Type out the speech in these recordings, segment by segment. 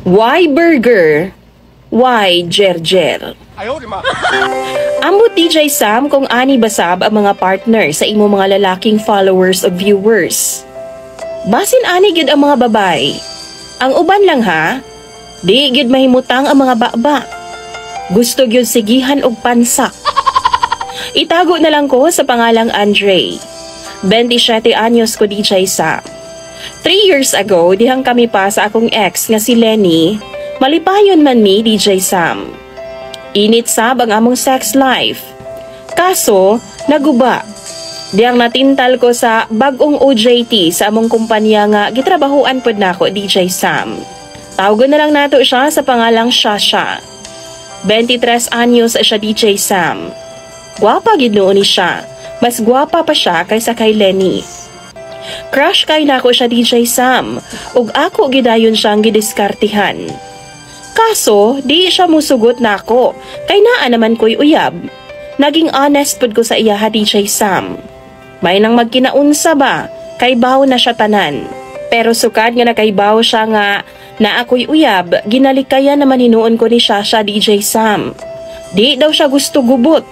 Why burger? Why jerjer? Ambot DJ Sam kung ani basab ang mga partner sa imo mga lalaking followers o viewers. Basin ani gid ang mga babay. Ang uban lang ha, di gid mahimutang ang mga baba. Gusto gyud sigihan og pansak. Itago na lang ko sa pangalang Andre. 27 anyos ko DJ Sam. 3 years ago, dihang kami pa sa akong ex nga si Lenny, malipayon man mi DJ Sam. Init sab ang among sex life. Kaso, naguba. Diyang natintal ko sa bagong OJT sa among kumpanya nga gitrabahuan pod nako DJ Sam. Tawagan na lang nato siya sa pangalang Shasha. 23 anyos siya DJ Sam. Gwapa gid noon ni siya. Mas gwapa pa siya kaysa kay Lenny. Crush kay nako siya DJ Sam ug ako gidayon siyang gidiskartihan. Kaso, di siya musugot nako kay naa naman ko'y uyab. Naging honest pud ko sa iya DJ Sam. May nang magkinaunsa ba kay baw na siya tanan. Pero sukad nga nakaibaw siya nga na ako'y uyab, ginalikayan naman hinuon ko ni Shasha DJ Sam. Di daw siya gusto gubot.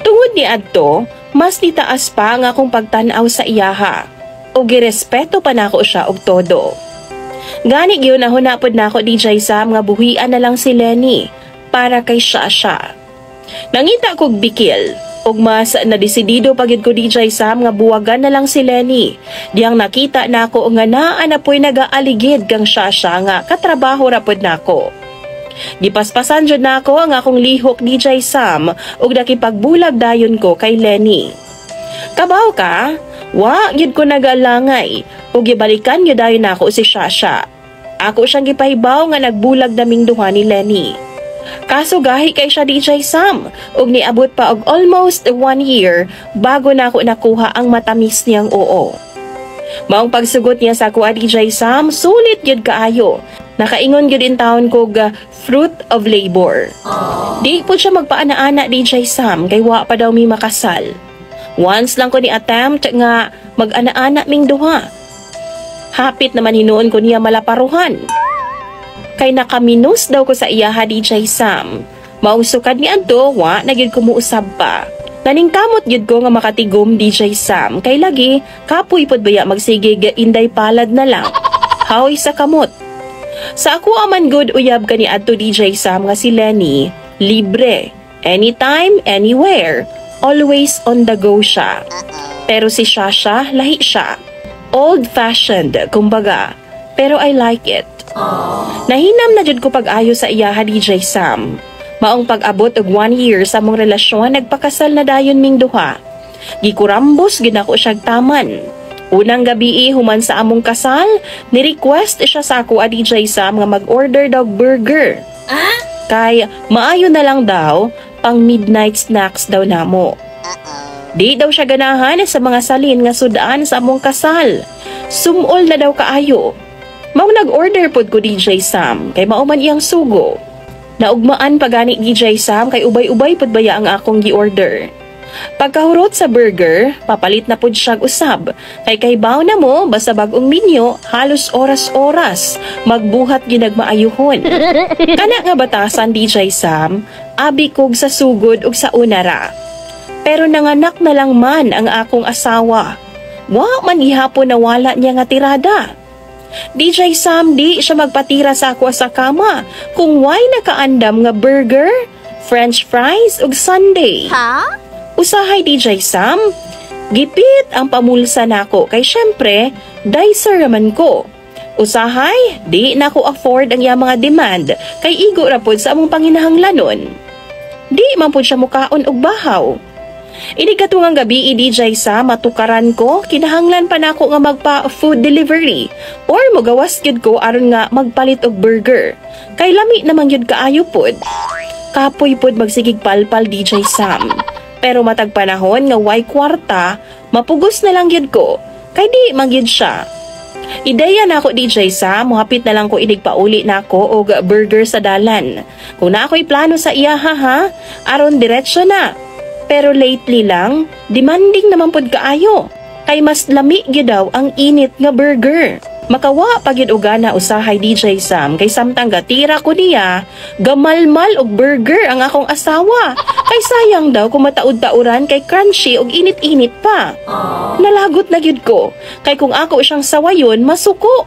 Tungod ni adto, mas nitaas pa nga akong pagtanaw sa iyaha. O girespeto pa nako siya og todo. Gani gyud na hunapod nako DJ Sam nga buhian na lang si Lenny para kay Shasha. Nangita kog bikil ug mas nadesidido pagid ko DJ Sam nga buwagan na lang si Lenny. Diyang nakita nako nga naa na po'y nagaaligid kang Shasha nga katrabaho ra pod nako. Gipaspasan jud nako ang akong lihok DJ Sam ug nakipagbulag dayon ko kay Lenny. Kabaw ka? Wa gyud ko nagalangay ug gibalikan gyud dayon nako si Shasha. Ako siyang gipahibaw nga nagbulag naming duha ni Lenny. Kaso gahi kay siya DJ Sam ug niabot pa og almost 1 year bago nako nakuha ang matamis niyang oo. Maong pagsugot niya sa kuha DJ Sam, sulit gyud kaayo. Nakaingon gyud in taon kog fruit of labor. Di po siya magpaana-ana DJ Sam kay wa pa daw mi makasal. Once lang ko ni attempt nga mag-ana-ana ming duha. Hapit naman hinuon ko niya malaparuhan. Kay nakaminos daw ko sa iya DJ Sam. Maong sukad ni adto wa na gyud ko muusab pa. Naningkamot gyud ko nga makatigom DJ Sam kay lagi kapoy pod baya magsigig inday palad na lang. Haoy sa kamot. Sa ako aman good uyab kani adto DJ Sam nga si Lenny, libre, anytime, anywhere. Always on the go siya. Pero si Shasha, lahi siya. Old-fashioned, kumbaga. Pero I like it. Nahinam na jud ko pag-ayo sa iya DJ Sam. Maong pag-abot og 1 year sa mong relasyon, nagpakasal na dayon ming duha. Gikurambos gid ako siyag taman. Unang gabi human sa among kasal, ni-request siya sa ako DJ Sam nga mag-order daw burger. Kay maayo na lang daw pang midnight snacks daw namo. Di daw siya ganahan sa mga salin nga sudaan sa among kasal. Sumol na daw kaayo. Mao nag-order pod ko DJ Sam kay mauman iyang sugo. Naugmaan pa gani DJ Sam kay ubay-ubay pod baya ang akong gi-order. Pagkahurot sa burger, papalit na pod siyag usab. Kay baw na mo basta bagong minyo, halos oras-oras magbuhat ginagmaayuhon. Kana nga batasan DJ Sam, abi kog sa sugod ug sa unara. Pero nanganak na lang man ang akong asawa. Wa man ihapon na wala niya nga tirada. DJ Sam di siya magpatira sa ako sa kama kung why nakaandam nga burger, french fries ug sundae. Usahay DJ Sam, gipit ang pamulsa nako kay syempre, dicer raman ko. Usahay, di na ko afford ang iya mga demand kay igo ra pod sa among panginahanglanon. Di man pod siya mukaon og bahaw. Ini katungang gabi DJ Sam matukaran ko, kinahanglan pa nako nga magpa food delivery or mogawas gyud ko aron nga magpalit og burger. Kay lami naman gyud kaayo pod. Kapoy pod magsigig palpal DJ Sam. Pero matag panahon nga way kwarta, mapugos na lang gyud ko. Kay di magyud siya. Ideya na ako DJ Sam, muhapit na lang ko inigpauli na ako og burger sa dalan. Kung na ako'y plano sa iya ha, aron diretsyo na. Pero lately lang, demanding naman pod kaayo. Kay mas lami gyud daw ang init nga burger. Makawa pagid og gana usahay DJ Sam kay samtang gatira ko niya, gamalmal og burger ang akong asawa. Kay sayang daw kung mataud-tauran kay crunchy og init-init pa. Nalagot na gyud ko, kay kung ako siyang sawayon masuko.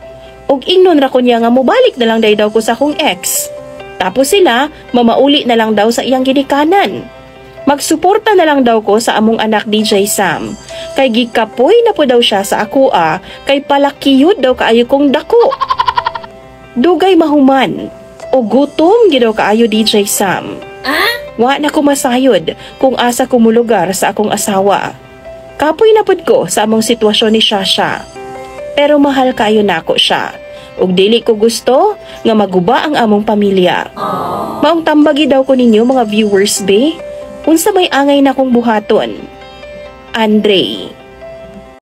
Og ingnon ra ko niya nga mobalik na lang daw ko sa akong ex. Tapos sila, mamauli na lang daw sa iyang ginikanan. Magsuporta na lang daw ko sa among anak DJ Sam. Kay gikapoy na po daw siya sa akua, kay palakiyod daw kaayo kong dako. Dugay mahuman, o gutom gidaw kaayo DJ Sam. Wa na ko masayod kung asa ko mulugar sa akong asawa. Kapoy na pud ko sa among sitwasyon ni Shasha. Pero mahal kaayo nako siya. Ug dili ko gusto nga maguba ang among pamilya. Maong tambagi daw ko ninyo mga viewers be. Unsa may angay na kong buhaton? Andre.